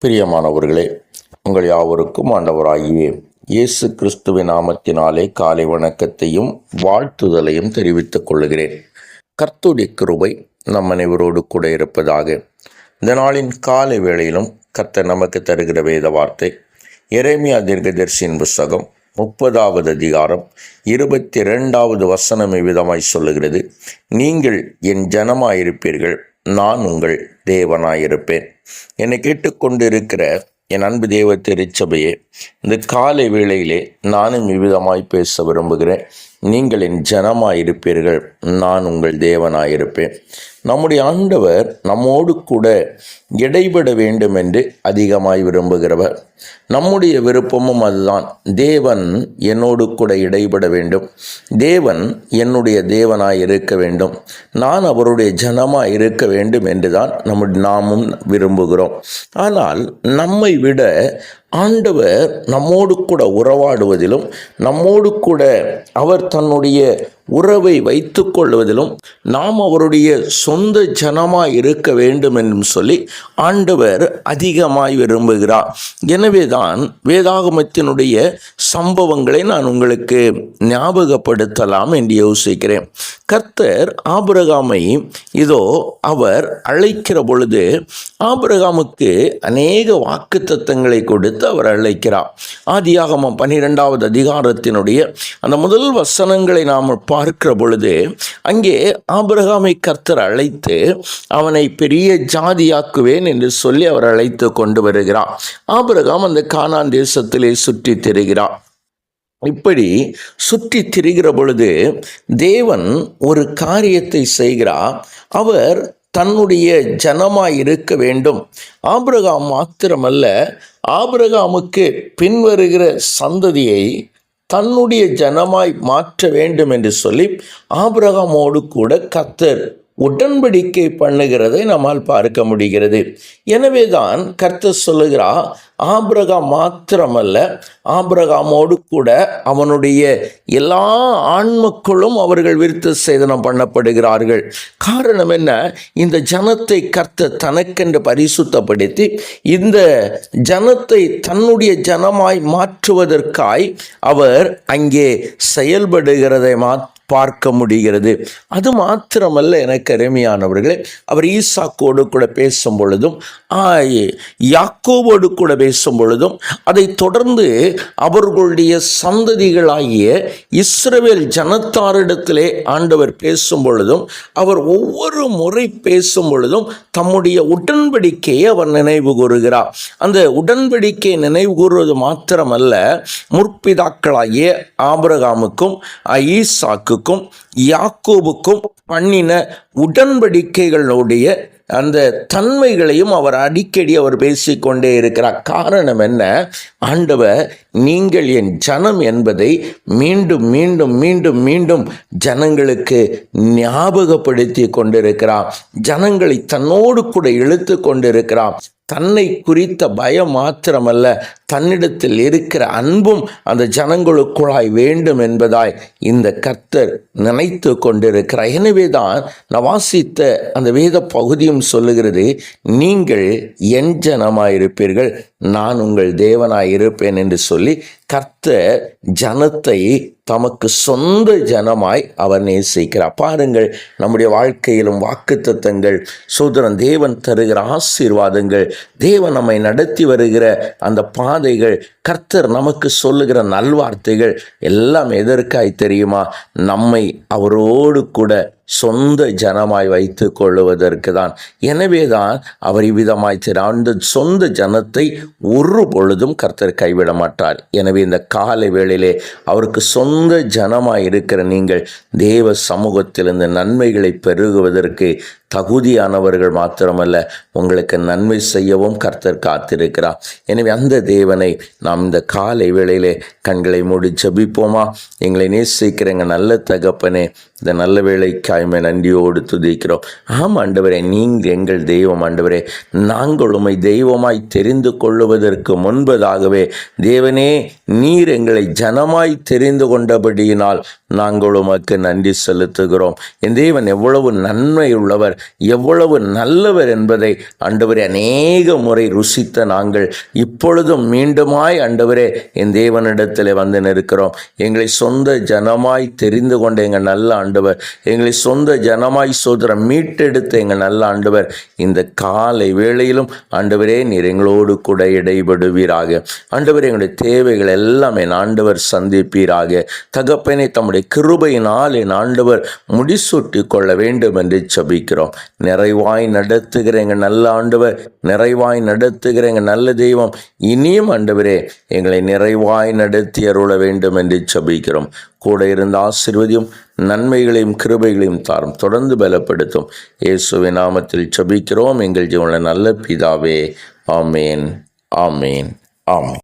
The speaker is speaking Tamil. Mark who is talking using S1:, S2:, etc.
S1: பிரியமானவர்களே, உங்கள் யாவருக்கும் ஆண்டவராகிய இயேசு கிறிஸ்துவின் நாமத்தினாலே காலை வணக்கத்தையும் வாழ்த்துதலையும் தெரிவித்துக் கொள்கிறேன். கர்த்தருடைய கிருபை நம் அனைவரோடு கூட இருப்பதாக. இந்த நாளின் காலை வேளையிலும் கர்த்தர் நமக்கு தருகிற வேத வார்த்தை எரேமியா தீர்க்கதரிசியின் புஸ்தகம் 30வது அதிகாரம் 22வது வசனம் இவ்விதமாய் சொல்லுகிறது: நீங்கள் என் ஜனமாயிருப்பீர்கள், நான் உங்கள் தேவனாயிருப்பேன். என்னை கேட்டுக்கொண்டிருக்கிற என் அன்பு தேவ திருச்சபையே, இந்த காலை வேளையிலே நானும் இவ்விதமாய் பேச விரும்புகிறேன். நீங்கள் என் ஜனமாயிருப்பீர்கள், நான் உங்கள் தேவனாயிருப்பேன். நம்முடைய ஆண்டவர் நம்மோடு கூட இடைபட வேண்டும் என்று அதிகமாய் விரும்புகிறவர். நம்முடைய விருப்பமும் அதுதான். தேவன் என்னோடு கூட இடைபட வேண்டும், தேவன் என்னுடைய தேவனாய் இருக்க வேண்டும், நான் அவருடைய ஜனமாய் இருக்க வேண்டும் என்றுதான் நாமும் விரும்புகிறோம். ஆனால் நம்மை விட ஆண்டவர் நம்மோடு கூட உறவாடுவதிலும், நம்மோடு கூட அவர் தன்னுடைய உறவை வைத்து கொள்வதிலும், நாம் அவருடைய சொந்த ஜனமாய் இருக்க வேண்டும் என்றும் சொல்லி ஆண்டவர் அதிகமாய் விரும்புகிறார். எனவேதான் வேதாகமத்தினுடைய சம்பவங்களை நான் உங்களுக்கு ஞாபகப்படுத்தலாம் என்று யோசிக்கிறேன். கர்த்தர் ஆபிரகாமை இதோ அவர் அழைக்கிற பொழுது ஆபிரகாமுக்கு அநேக வாக்குத்தத்தங்களை கொடுத்து அவர் அழைக்கிறார். ஆதியாகமம் 12வது அதிகாரத்தினுடைய அந்த முதல் வசனங்களை நாம் பார்க்கிற பொழுது அங்கே ஆபிரகாமை கர்த்தர் அழைத்து அவனை பெரிய ஜாதியாக்குவேன் என்று சொல்லி அவர் அழைத்து கொண்டு வருகிறார். ஆபிரகாம் அந்த கானான் தேசத்திலே சுற்றி திரிகிறார். இப்படி சுற்றி திரிகிற பொழுது தேவன் ஒரு காரியத்தை செய்கிறார். அவர் தன்னுடைய ஜனமாய் இருக்க வேண்டும். ஆபிரகாம் மாத்திரமல்ல, ஆபிரகாமுக்கு பின்வருகிற சந்ததியை தன்னுடைய ஜனமாய் மாற்ற வேண்டும் என்று சொல்லி ஆபிரகாமோடு கூட கர்த்தர் உடன்படிக்கை பண்ணுகிறதை நம்மால் பார்க்க முடிகிறது. எனவேதான் கர்த்தர் சொல்லுகிறார், ஆபிரகாம் மாத்திரமல்ல, ஆபிரகாமோடு கூட அவனுடைய எல்லா ஆண்மக்களும் அவர்கள் விருத்த சேதனம் பண்ணப்படுகிறார்கள். காரணம் என்ன? இந்த ஜனத்தை கர்த்தர் தனக்கென்று பரிசுத்தப்படுத்தி இந்த ஜனத்தை தன்னுடைய ஜனமாய் மாற்றுவதற்காய் அவர் அங்கே செயல்படுகிறதை பார்க்க முடிகிறது. அது மாத்திரமல்ல, எனக்கு அருமையானவர்களே, அவர் ஈசாக்கோடு கூட பேசும் பொழுதும் யாக்கோவோடு கூட பேசும் பொழுதும் அதை தொடர்ந்து அவர்களுடைய சந்ததிகளாகிய இஸ்ரவேல் ஜனத்தாரிடத்திலே ஆண்டவர் பேசும் பொழுதும் அவர் ஒவ்வொரு முறை பேசும் பொழுதும் தம்முடைய உடன்படிக்கையை அவர் நினைவு கூறுகிறார். அந்த உடன்படிக்கையை நினைவு கூறுவது மாத்திரமல்ல, முற்பிதாக்களாகிய ஆபிரகாமுக்கும் ஈசாக்கு யாக்கோபுக்கும் பண்ணின உடன்படிக்கைகளுடைய அந்த தன்மைகளையும் அவர் அடிக்கடி அவர் பேசிக்கொண்டே இருக்கிறார். காரணம் என்ன? ஆண்டவர் நீங்கள் என் ஜனம் என்பதை மீண்டும் மீண்டும் மீண்டும் மீண்டும் ஜனங்களுக்கு ஞாபகப்படுத்தி கொண்டிருக்கிறார். ஜனங்களை தன்னோடு கூட இழுத்து கொண்டிருக்கிறார். தன்னை குறித்த பயம் மாத்திரமல்ல, தன்னிடத்தில் இருக்கிற அன்பும் அந்த ஜனங்களுக்குள்ளாய் வேண்டும் என்பதாய் இந்த கர்த்தர் நினைத்து கொண்டிருக்கிறார். எனவேதான் நான் வாசித்த அந்த வேத பகுதியும் சொல்லுகிறது, நீங்கள் என் ஜனமாயிருப்பீர்கள், நான் உங்கள் தேவனாயிருப்பேன் என்று சொல்லி கர்த்தர் ஜனத்தை தமக்கு சொந்த ஜனமாய் அவர் நேசிக்கிறார். பாருங்கள், நம்முடைய வாழ்க்கையிலும் வாக்குத்தத்தங்கள், சோதரன் தேவன் தருகிற ஆசீர்வாதங்கள், தேவன் நம்மை நடத்தி வருகிற அந்த பாதைகள், கர்த்தர் நமக்கு சொல்லுகிற நல்வார்த்தைகள் எல்லாம் எதற்காய் தெரியுமா? நம்மை அவரோடு கூட சொந்த ஜனமாய் வைத்து கொள்ளுவதற்கு தான். எனவேதான் அவர் இவ்விதமாய் அந்த சொந்த ஜனத்தை ஒரு பொழுதும் கர்த்தர் கைவிட மாட்டார். எனவே இந்த காலை வேளையிலே அவருக்கு சொந்த ஜனமாய் இருக்கிற நீங்கள் தேவ சமூகத்தில் இந்த நன்மைகளை பெருகுவதற்கு தகுதியானவர்கள் மாத்திரமல்ல, உங்களுக்கு நன்மை செய்யவும் கர்த்தர் காத்திருக்கிறார். எனவே அந்த தேவனை நாம் இந்த காலை வேளையிலே கண்களை மூடி ஜெபிப்போமா? எங்களை நேசிக்கிற எங்கள் நல்ல தகப்பனே, இந்த நல்ல வேளைக்காய்மை நன்றியோடு துதிக்கிறோம். ஆம் ஆண்டவரே, நீங்கள் எங்கள் தெய்வம் ஆண்டவரே. நாங்கள் உம்மை தெய்வமாய் தெரிந்து கொள்ளுவதற்கு முன்பதாகவே தேவனே, நீர் எங்களை ஜனமாய் தெரிந்து கொண்டபடியினால் நாங்கள் உமக்கு நன்றி செலுத்துகிறோம். என் தேவன் எவ்வளவு நன்மை உள்ளவர், அவர் எவ்வளவு நல்லவர் என்பதை ஆண்டவரே அநேக முறை ருசித்த நாங்கள் இப்பொழுதும் மீண்டுமாய் ஆண்டவரே என் தேவனிடத்தில் வந்து நிற்கிறோம். எங்களை சொந்த ஜனமாய் தெரிந்து கொண்ட எங்கள் நல்ல ஆண்டவர், எங்களை சொந்த ஜனமாய் சோதரம் மீட்டெடுத்த எங்கள் நல்ல ஆண்டவர், இந்த காலை வேளையிலும் ஆண்டவரே நீர் எங்களோடு கூட இடைபடுவீராக. ஆண்டவர் எங்களுடைய தேவைகள் எல்லாம் என் ஆண்டவர் சந்திப்பீராக. தகப்பனை தம்முடைய கிருபையினால் என் ஆண்டவர் முடிசூட்டி கொள்ள வேண்டும் என்று ஜெபிக்கிறோம். நிறைவாய் நடத்துகிற எங்கள் நல்ல ஆண்டவர், நிறைவாய் நடத்துகிற எங்கள் நல்ல தெய்வம், இனியும் ஆண்டவரே எங்களை நிறைவாய் நடத்தி அருள வேண்டும் என்று ஜெபிக்கிறோம். கூட இருந்த ஆசீர்வதியும் நன்மைகளையும் கிருபைகளையும் தாரும், தொடர்ந்து பலப்படுத்தும். இயேசுவின் நாமத்தில் ஜெபிக்கிறோம் எங்கள் ஜீவனுள்ள நல்ல பிதாவே. ஆமேன், ஆமேன், ஆமேன்.